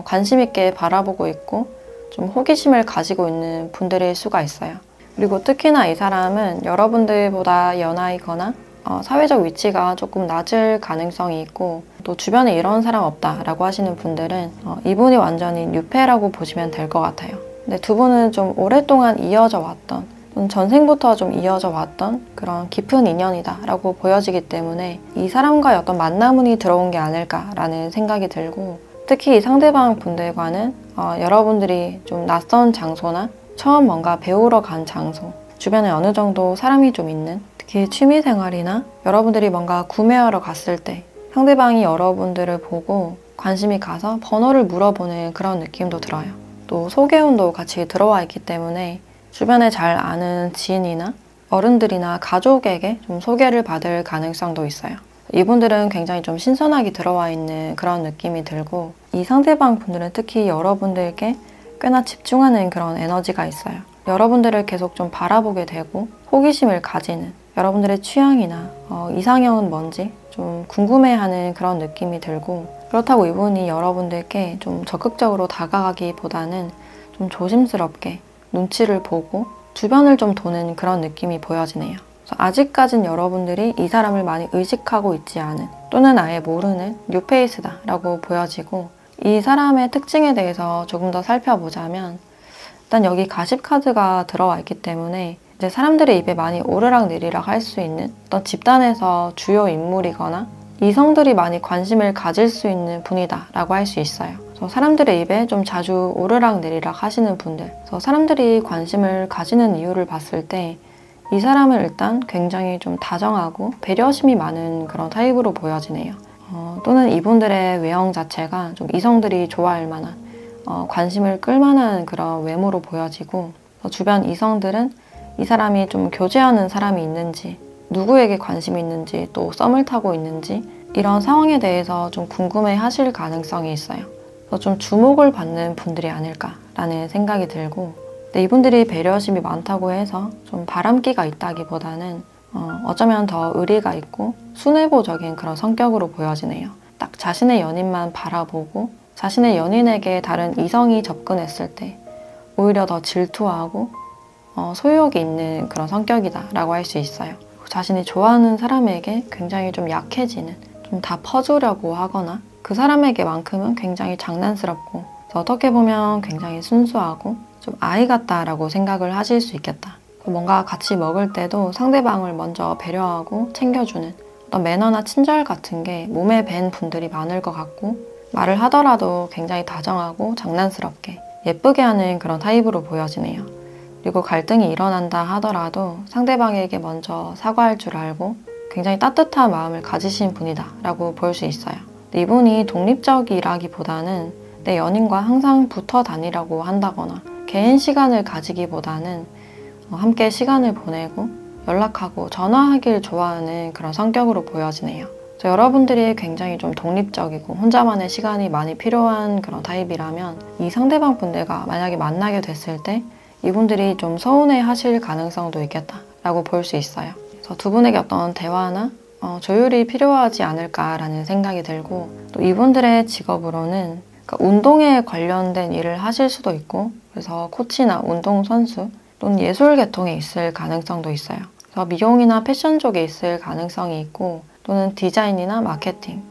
관심 있게 바라보고 있고 좀 호기심을 가지고 있는 분들일 수가 있어요. 그리고 특히나 이 사람은 여러분들보다 연하이거나 사회적 위치가 조금 낮을 가능성이 있고, 또 주변에 이런 사람 없다라고 하시는 분들은 이분이 완전히 뉴페라고 보시면 될 것 같아요. 근데 두 분은 좀 오랫동안 이어져 왔던, 전생부터 좀 이어져 왔던 그런 깊은 인연이다 라고 보여지기 때문에 이 사람과의 어떤 만남운이 들어온 게 아닐까라는 생각이 들고, 특히 이 상대방 분들과는 여러분들이 좀 낯선 장소나 처음 뭔가 배우러 간 장소, 주변에 어느 정도 사람이 좀 있는, 특히 취미생활이나 여러분들이 뭔가 구매하러 갔을 때 상대방이 여러분들을 보고 관심이 가서 번호를 물어보는 그런 느낌도 들어요. 또 소개운도 같이 들어와 있기 때문에 주변에 잘 아는 지인이나 어른들이나 가족에게 좀 소개를 받을 가능성도 있어요. 이분들은 굉장히 좀 신선하게 들어와 있는 그런 느낌이 들고, 이 상대방 분들은 특히 여러분들께 꽤나 집중하는 그런 에너지가 있어요. 여러분들을 계속 좀 바라보게 되고 호기심을 가지는, 여러분들의 취향이나 이상형은 뭔지 좀 궁금해하는 그런 느낌이 들고, 그렇다고 이분이 여러분들께 좀 적극적으로 다가가기보다는 좀 조심스럽게 눈치를 보고 주변을 좀 도는 그런 느낌이 보여지네요. 그래서 아직까진 여러분들이 이 사람을 많이 의식하고 있지 않은, 또는 아예 모르는 뉴페이스다라고 보여지고, 이 사람의 특징에 대해서 조금 더 살펴보자면, 일단 여기 가십 카드가 들어와 있기 때문에 이제 사람들의 입에 많이 오르락내리락 할 수 있는 어떤 집단에서 주요 인물이거나 이성들이 많이 관심을 가질 수 있는 분이다 라고 할 수 있어요. 그래서 사람들의 입에 좀 자주 오르락내리락 하시는 분들, 그래서 사람들이 관심을 가지는 이유를 봤을 때 이 사람은 일단 굉장히 좀 다정하고 배려심이 많은 그런 타입으로 보여지네요. 또는 이분들의 외형 자체가 좀 이성들이 좋아할 만한, 관심을 끌만한 그런 외모로 보여지고, 주변 이성들은 이 사람이 좀 교제하는 사람이 있는지, 누구에게 관심이 있는지, 또 썸을 타고 있는지 이런 상황에 대해서 좀 궁금해 하실 가능성이 있어요. 그래서 좀 주목을 받는 분들이 아닐까라는 생각이 들고, 근데 이분들이 배려심이 많다고 해서 좀 바람기가 있다기보다는 어쩌면 더 의리가 있고 순애보적인 그런 성격으로 보여지네요. 딱 자신의 연인만 바라보고 자신의 연인에게 다른 이성이 접근했을 때 오히려 더 질투하고 소유욕이 있는 그런 성격이다라고 할 수 있어요. 자신이 좋아하는 사람에게 굉장히 좀 약해지는, 좀 다 퍼주려고 하거나 그 사람에게만큼은 굉장히 장난스럽고, 어떻게 보면 굉장히 순수하고 좀 아이 같다라고 생각을 하실 수 있겠다. 뭔가 같이 먹을 때도 상대방을 먼저 배려하고 챙겨주는 어떤 매너나 친절 같은 게 몸에 밴 분들이 많을 것 같고, 말을 하더라도 굉장히 다정하고 장난스럽게 예쁘게 하는 그런 타입으로 보여지네요. 그리고 갈등이 일어난다 하더라도 상대방에게 먼저 사과할 줄 알고 굉장히 따뜻한 마음을 가지신 분이다 라고 볼 수 있어요. 이분이 독립적이라기보다는 내 연인과 항상 붙어 다니라고 한다거나 개인 시간을 가지기보다는 함께 시간을 보내고 연락하고 전화하길 좋아하는 그런 성격으로 보여지네요. 여러분들이 굉장히 좀 독립적이고 혼자만의 시간이 많이 필요한 그런 타입이라면 이 상대방 분들과 만약에 만나게 됐을 때 이분들이 좀 서운해 하실 가능성도 있겠다라고 볼 수 있어요. 그래서 두 분에게 어떤 대화나 조율이 필요하지 않을까라는 생각이 들고, 또 이분들의 직업으로는 그러니까 운동에 관련된 일을 하실 수도 있고, 그래서 코치나 운동선수 또는 예술 계통에 있을 가능성도 있어요. 그래서 미용이나 패션 쪽에 있을 가능성이 있고, 또는 디자인이나 마케팅,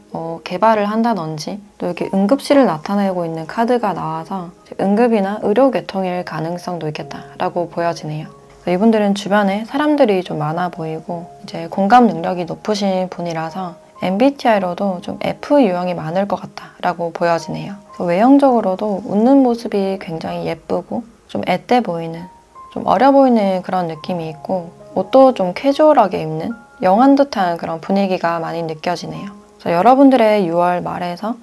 개발을 한다든지, 또 이렇게 응급실을 나타내고 있는 카드가 나와서 응급이나 의료 계통일 가능성도 있겠다라고 보여지네요. 이분들은 주변에 사람들이 좀 많아 보이고 이제 공감 능력이 높으신 분이라서 MBTI로도 좀 F 유형이 많을 것 같다라고 보여지네요. 외형적으로도 웃는 모습이 굉장히 예쁘고 좀 앳돼 보이는, 좀 어려 보이는 그런 느낌이 있고, 옷도 좀 캐주얼하게 입는 영한 듯한 그런 분위기가 많이 느껴지네요. 그래서 여러분들의 6월 말에서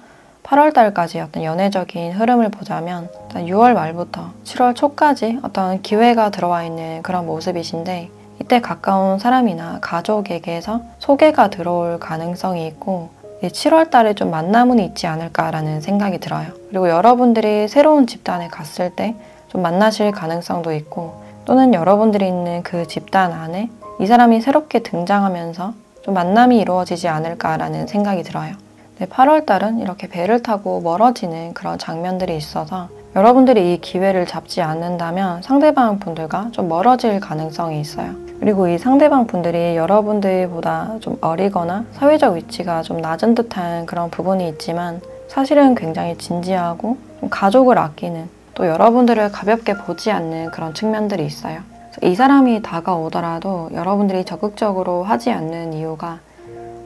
8월 달까지 어떤 연애적인 흐름을 보자면 6월 말부터 7월 초까지 어떤 기회가 들어와 있는 그런 모습이신데, 이때 가까운 사람이나 가족에게서 소개가 들어올 가능성이 있고 7월 달에 좀 만남은 있지 않을까라는 생각이 들어요. 그리고 여러분들이 새로운 집단에 갔을 때 좀 만나실 가능성도 있고, 또는 여러분들이 있는 그 집단 안에 이 사람이 새롭게 등장하면서 좀 만남이 이루어지지 않을까라는 생각이 들어요. 8월 달은 이렇게 배를 타고 멀어지는 그런 장면들이 있어서 여러분들이 이 기회를 잡지 않는다면 상대방 분들과 좀 멀어질 가능성이 있어요. 그리고 이 상대방 분들이 여러분들보다 좀 어리거나 사회적 위치가 좀 낮은 듯한 그런 부분이 있지만 사실은 굉장히 진지하고 좀 가족을 아끼는, 또 여러분들을 가볍게 보지 않는 그런 측면들이 있어요. 이 사람이 다가오더라도 여러분들이 적극적으로 하지 않는 이유가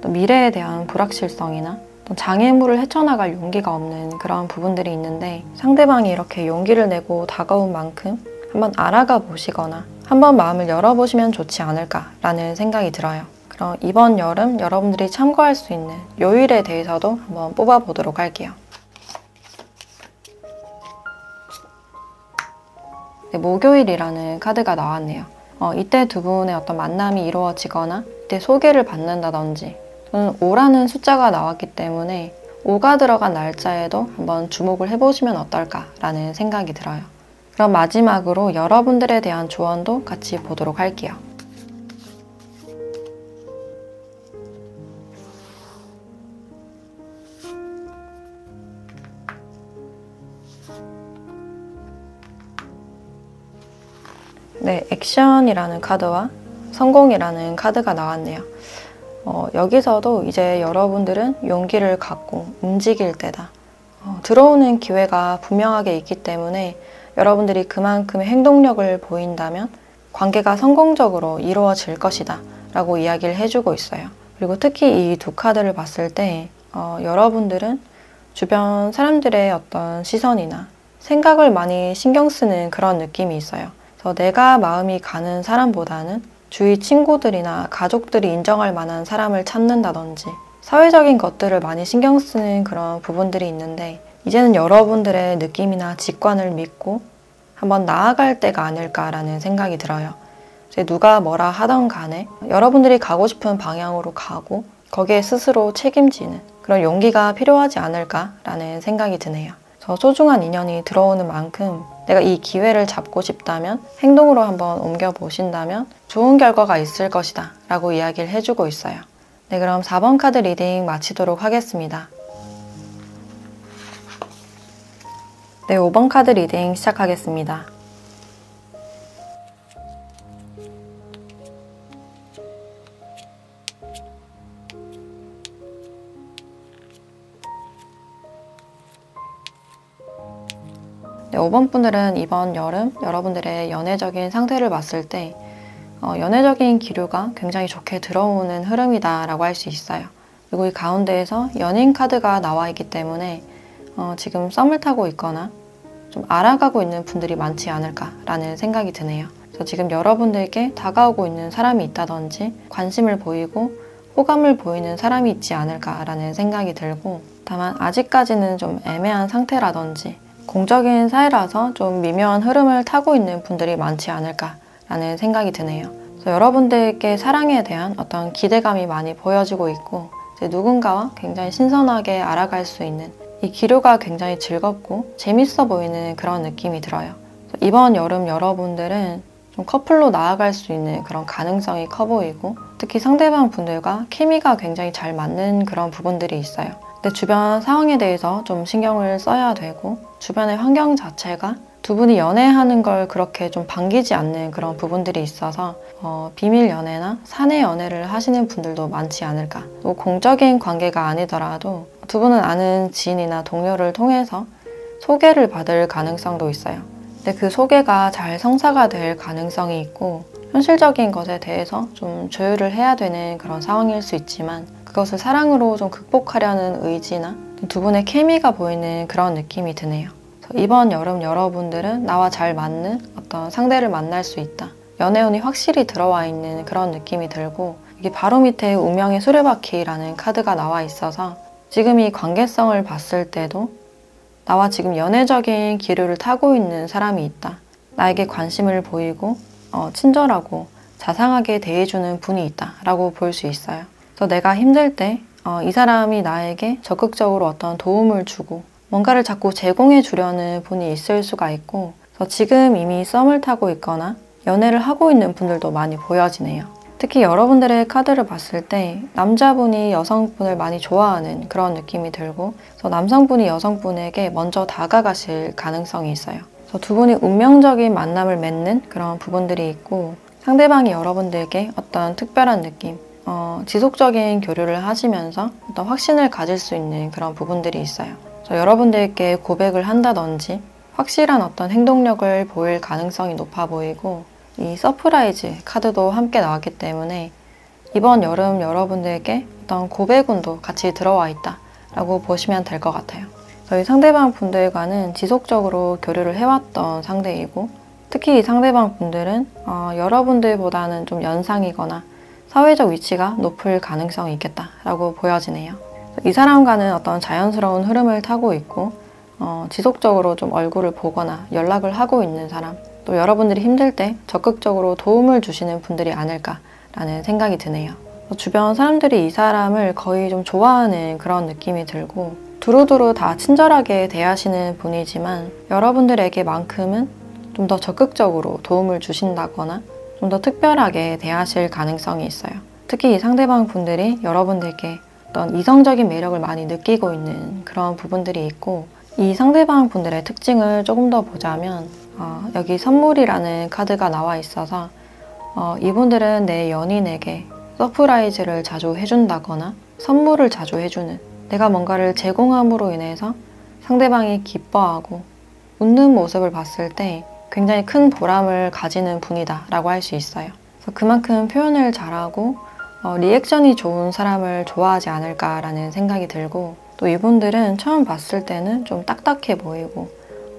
또 미래에 대한 불확실성이나 또 장애물을 헤쳐나갈 용기가 없는 그런 부분들이 있는데, 상대방이 이렇게 용기를 내고 다가온 만큼 한번 알아가 보시거나 한번 마음을 열어보시면 좋지 않을까라는 생각이 들어요. 그럼 이번 여름 여러분들이 참고할 수 있는 요일에 대해서도 한번 뽑아보도록 할게요. 목요일이라는 카드가 나왔네요. 이때 두 분의 어떤 만남이 이루어지거나 이때 소개를 받는다든지, 또는 5라는 숫자가 나왔기 때문에 5가 들어간 날짜에도 한번 주목을 해보시면 어떨까라는 생각이 들어요. 그럼 마지막으로 여러분들에 대한 조언도 같이 보도록 할게요. 네, 액션이라는 카드와 성공이라는 카드가 나왔네요. 여기서도 이제 여러분들은 용기를 갖고 움직일 때다. 들어오는 기회가 분명하게 있기 때문에 여러분들이 그만큼의 행동력을 보인다면 관계가 성공적으로 이루어질 것이다 라고 이야기를 해주고 있어요. 그리고 특히 이 두 카드를 봤을 때 여러분들은 주변 사람들의 어떤 시선이나 생각을 많이 신경 쓰는 그런 느낌이 있어요. 그래서 내가 마음이 가는 사람보다는 주위 친구들이나 가족들이 인정할 만한 사람을 찾는다든지 사회적인 것들을 많이 신경 쓰는 그런 부분들이 있는데, 이제는 여러분들의 느낌이나 직관을 믿고 한번 나아갈 때가 아닐까라는 생각이 들어요. 이제 누가 뭐라 하던 간에 여러분들이 가고 싶은 방향으로 가고 거기에 스스로 책임지는 그런 용기가 필요하지 않을까라는 생각이 드네요. 그래서 소중한 인연이 들어오는 만큼 내가 이 기회를 잡고 싶다면, 행동으로 한번 옮겨보신다면 좋은 결과가 있을 것이다 라고 이야기를 해주고 있어요. 네, 그럼 4번 카드 리딩 마치도록 하겠습니다. 네, 5번 카드 리딩 시작하겠습니다. 네, 5번 분들은 이번 여름 여러분들의 연애적인 상태를 봤을 때 연애적인 기류가 굉장히 좋게 들어오는 흐름이다 라고 할 수 있어요. 그리고 이 가운데에서 연인 카드가 나와 있기 때문에 지금 썸을 타고 있거나 좀 알아가고 있는 분들이 많지 않을까라는 생각이 드네요. 그래서 지금 여러분들께 다가오고 있는 사람이 있다든지 관심을 보이고 호감을 보이는 사람이 있지 않을까라는 생각이 들고, 다만 아직까지는 좀 애매한 상태라든지 공적인 사이라서 좀 미묘한 흐름을 타고 있는 분들이 많지 않을까라는 생각이 드네요. 그래서 여러분들께 사랑에 대한 어떤 기대감이 많이 보여지고 있고, 이제 누군가와 굉장히 신선하게 알아갈 수 있는 이 기류가 굉장히 즐겁고 재밌어 보이는 그런 느낌이 들어요. 이번 여름 여러분들은 좀 커플로 나아갈 수 있는 그런 가능성이 커 보이고, 특히 상대방 분들과 케미가 굉장히 잘 맞는 그런 부분들이 있어요. 근데 주변 상황에 대해서 좀 신경을 써야 되고, 주변의 환경 자체가 두 분이 연애하는 걸 그렇게 좀 반기지 않는 그런 부분들이 있어서 비밀 연애나 사내 연애를 하시는 분들도 많지 않을까. 또 공적인 관계가 아니더라도 두 분은 아는 지인이나 동료를 통해서 소개를 받을 가능성도 있어요. 근데 그 소개가 잘 성사가 될 가능성이 있고, 현실적인 것에 대해서 좀 조율을 해야 되는 그런 상황일 수 있지만, 그것을 사랑으로 좀 극복하려는 의지나 두 분의 케미가 보이는 그런 느낌이 드네요. 이번 여름 여러분들은 나와 잘 맞는 어떤 상대를 만날 수 있다. 연애운이 확실히 들어와 있는 그런 느낌이 들고, 이게 바로 밑에 운명의 수레바퀴라는 카드가 나와 있어서 지금 이 관계성을 봤을 때도 나와 지금 연애적인 기류를 타고 있는 사람이 있다. 나에게 관심을 보이고 친절하고 자상하게 대해주는 분이 있다 라고 볼 수 있어요. 그래서 내가 힘들 때 이 사람이 나에게 적극적으로 어떤 도움을 주고 뭔가를 자꾸 제공해 주려는 분이 있을 수가 있고, 그래서 지금 이미 썸을 타고 있거나 연애를 하고 있는 분들도 많이 보여지네요. 특히 여러분들의 카드를 봤을 때 남자분이 여성분을 많이 좋아하는 그런 느낌이 들고, 그래서 남성분이 여성분에게 먼저 다가가실 가능성이 있어요. 그래서 두 분이 운명적인 만남을 맺는 그런 부분들이 있고, 상대방이 여러분들에게 어떤 특별한 느낌, 지속적인 교류를 하시면서 어떤 확신을 가질 수 있는 그런 부분들이 있어요. 그래서 여러분들께 고백을 한다든지 확실한 어떤 행동력을 보일 가능성이 높아 보이고, 이 서프라이즈 카드도 함께 나왔기 때문에 이번 여름 여러분들께 어떤 고백운도 같이 들어와 있다 라고 보시면 될 것 같아요. 저희 상대방 분들과는 지속적으로 교류를 해왔던 상대이고, 특히 이 상대방 분들은 여러분들보다는 좀 연상이거나 사회적 위치가 높을 가능성이 있겠다라고 보여지네요. 이 사람과는 어떤 자연스러운 흐름을 타고 있고, 지속적으로 좀 얼굴을 보거나 연락을 하고 있는 사람, 또 여러분들이 힘들 때 적극적으로 도움을 주시는 분들이 아닐까라는 생각이 드네요. 주변 사람들이 이 사람을 거의 좀 좋아하는 그런 느낌이 들고, 두루두루 다 친절하게 대하시는 분이지만 여러분들에게만큼은 좀 더 적극적으로 도움을 주신다거나 좀 더 특별하게 대하실 가능성이 있어요. 특히 이 상대방 분들이 여러분들께 어떤 이성적인 매력을 많이 느끼고 있는 그런 부분들이 있고, 이 상대방 분들의 특징을 조금 더 보자면 여기 선물이라는 카드가 나와 있어서 이분들은 내 연인에게 서프라이즈를 자주 해준다거나 선물을 자주 해주는, 내가 뭔가를 제공함으로 인해서 상대방이 기뻐하고 웃는 모습을 봤을 때 굉장히 큰 보람을 가지는 분이다 라고 할 수 있어요. 그래서 그만큼 표현을 잘하고 리액션이 좋은 사람을 좋아하지 않을까라는 생각이 들고, 또 이분들은 처음 봤을 때는 좀 딱딱해 보이고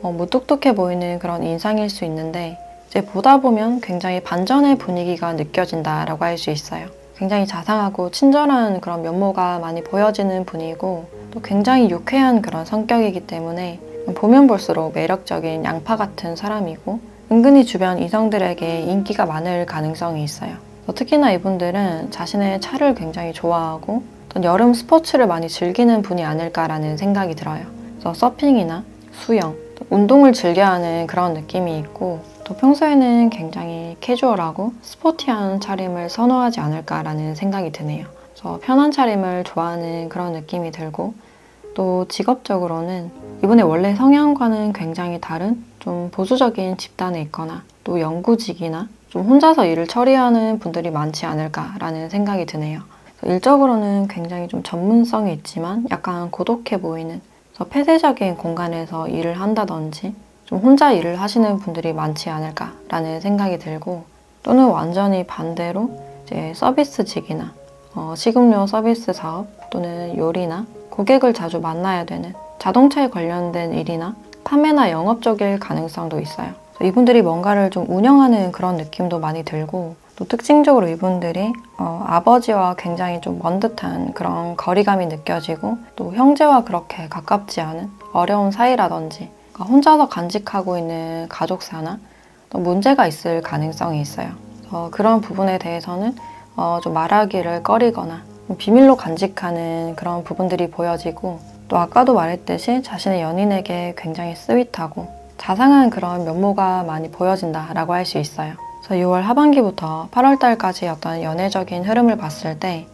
무뚝뚝해 보이는 그런 인상일 수 있는데, 이제 보다 보면 굉장히 반전의 분위기가 느껴진다라고 할 수 있어요. 굉장히 자상하고 친절한 그런 면모가 많이 보여지는 분이고, 또 굉장히 유쾌한 그런 성격이기 때문에 보면 볼수록 매력적인 양파 같은 사람이고, 은근히 주변 이성들에게 인기가 많을 가능성이 있어요. 특히나 이분들은 자신의 차를 굉장히 좋아하고 어떤 여름 스포츠를 많이 즐기는 분이 아닐까라는 생각이 들어요. 그래서 서핑이나 수영, 또 운동을 즐겨하는 그런 느낌이 있고 또 평소에는 굉장히 캐주얼하고 스포티한 차림을 선호하지 않을까라는 생각이 드네요. 그래서 편한 차림을 좋아하는 그런 느낌이 들고 또 직업적으로는 이분의 원래 성향과는 굉장히 다른 좀 보수적인 집단에 있거나 또 연구직이나 좀 혼자서 일을 처리하는 분들이 많지 않을까라는 생각이 드네요. 일적으로는 굉장히 좀 전문성이 있지만 약간 고독해 보이는 폐쇄적인 공간에서 일을 한다든지 좀 혼자 일을 하시는 분들이 많지 않을까라는 생각이 들고 또는 완전히 반대로 이제 서비스직이나 식음료 서비스 사업 또는 요리나 고객을 자주 만나야 되는 자동차에 관련된 일이나 판매나 영업 쪽일 가능성도 있어요. 이분들이 뭔가를 좀 운영하는 그런 느낌도 많이 들고 또 특징적으로 이분들이 아버지와 굉장히 좀 먼 듯한 그런 거리감이 느껴지고 또 형제와 그렇게 가깝지 않은 어려운 사이라든지 혼자서 간직하고 있는 가족사나 또 문제가 있을 가능성이 있어요. 그런 부분에 대해서는 좀 말하기를 꺼리거나 비밀로 간직하는 그런 부분들이 보여지고 또 아까도 말했듯이 자신의 연인에게 굉장히 스윗하고 자상한 그런 면모가 많이 보여진다라고 할 수 있어요. 그래서 6월 하반기부터 8월 달까지 어떤 연애적인 흐름을 봤을 때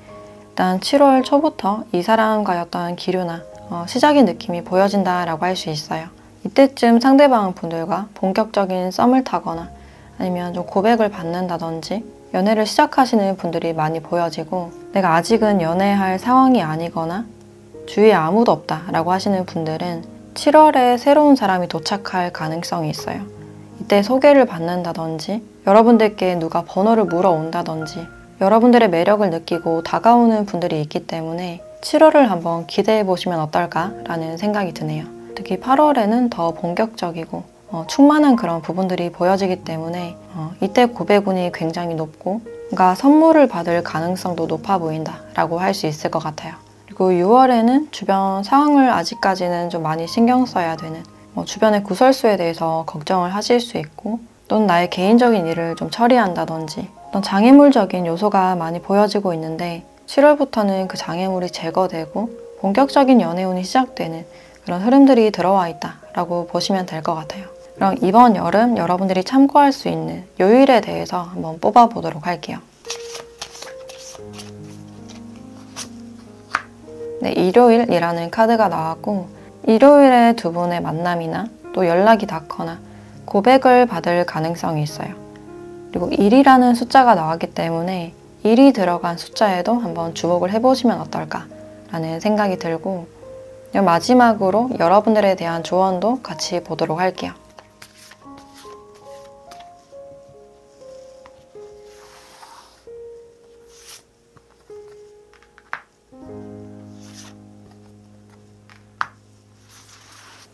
일단 7월 초부터 이 사람과의 어떤 기류나 시작의 느낌이 보여진다라고 할 수 있어요. 이때쯤 상대방 분들과 본격적인 썸을 타거나 아니면 좀 고백을 받는다든지 연애를 시작하시는 분들이 많이 보여지고 내가 아직은 연애할 상황이 아니거나 주위에 아무도 없다라고 하시는 분들은 7월에 새로운 사람이 도착할 가능성이 있어요. 이때 소개를 받는다든지 여러분들께 누가 번호를 물어온다든지 여러분들의 매력을 느끼고 다가오는 분들이 있기 때문에 7월을 한번 기대해 보시면 어떨까라는 생각이 드네요. 특히 8월에는 더 본격적이고 충만한 그런 부분들이 보여지기 때문에 이때 고백운이 굉장히 높고 뭔가 선물을 받을 가능성도 높아 보인다라고 할 수 있을 것 같아요. 그리고 6월에는 주변 상황을 아직까지는 좀 많이 신경 써야 되는 주변의 구설수에 대해서 걱정을 하실 수 있고 또는 나의 개인적인 일을 좀 처리한다든지 어떤 장애물적인 요소가 많이 보여지고 있는데 7월부터는 그 장애물이 제거되고 본격적인 연애운이 시작되는 그런 흐름들이 들어와 있다라고 보시면 될 것 같아요. 그럼 이번 여름 여러분들이 참고할 수 있는 요일에 대해서 한번 뽑아보도록 할게요. 네, 일요일이라는 카드가 나왔고 일요일에 두 분의 만남이나 또 연락이 닿거나 고백을 받을 가능성이 있어요. 그리고 1이라는 숫자가 나왔기 때문에 1이 들어간 숫자에도 한번 주목을 해보시면 어떨까라는 생각이 들고 마지막으로 여러분들에 대한 조언도 같이 보도록 할게요.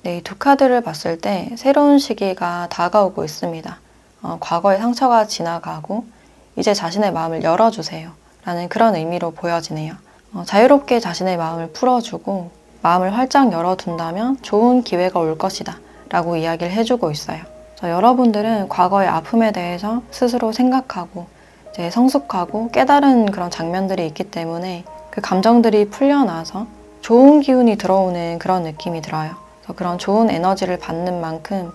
네, 이 두 카드를 봤을 때 새로운 시기가 다가오고 있습니다. 과거의 상처가 지나가고 이제 자신의 마음을 열어주세요 라는 그런 의미로 보여지네요. 자유롭게 자신의 마음을 풀어주고 마음을 활짝 열어둔다면 좋은 기회가 올 것이다 라고 이야기를 해주고 있어요. 여러분들은 과거의 아픔에 대해서 스스로 생각하고 이제 성숙하고 깨달은 그런 장면들이 있기 때문에 그 감정들이 풀려나서 좋은 기운이 들어오는 그런 느낌이 들어요. 그런 좋은 에너지를 받는 만큼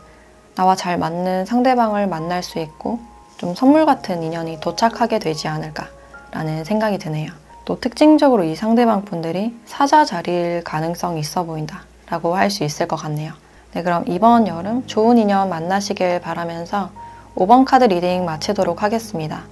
나와 잘 맞는 상대방을 만날 수 있고 좀 선물 같은 인연이 도착하게 되지 않을까라는 생각이 드네요. 또 특징적으로 이 상대방 분들이 사자 자리일 가능성이 있어 보인다라고 할 수 있을 것 같네요. 네, 그럼 이번 여름 좋은 인연 만나시길 바라면서 5번 카드 리딩 마치도록 하겠습니다.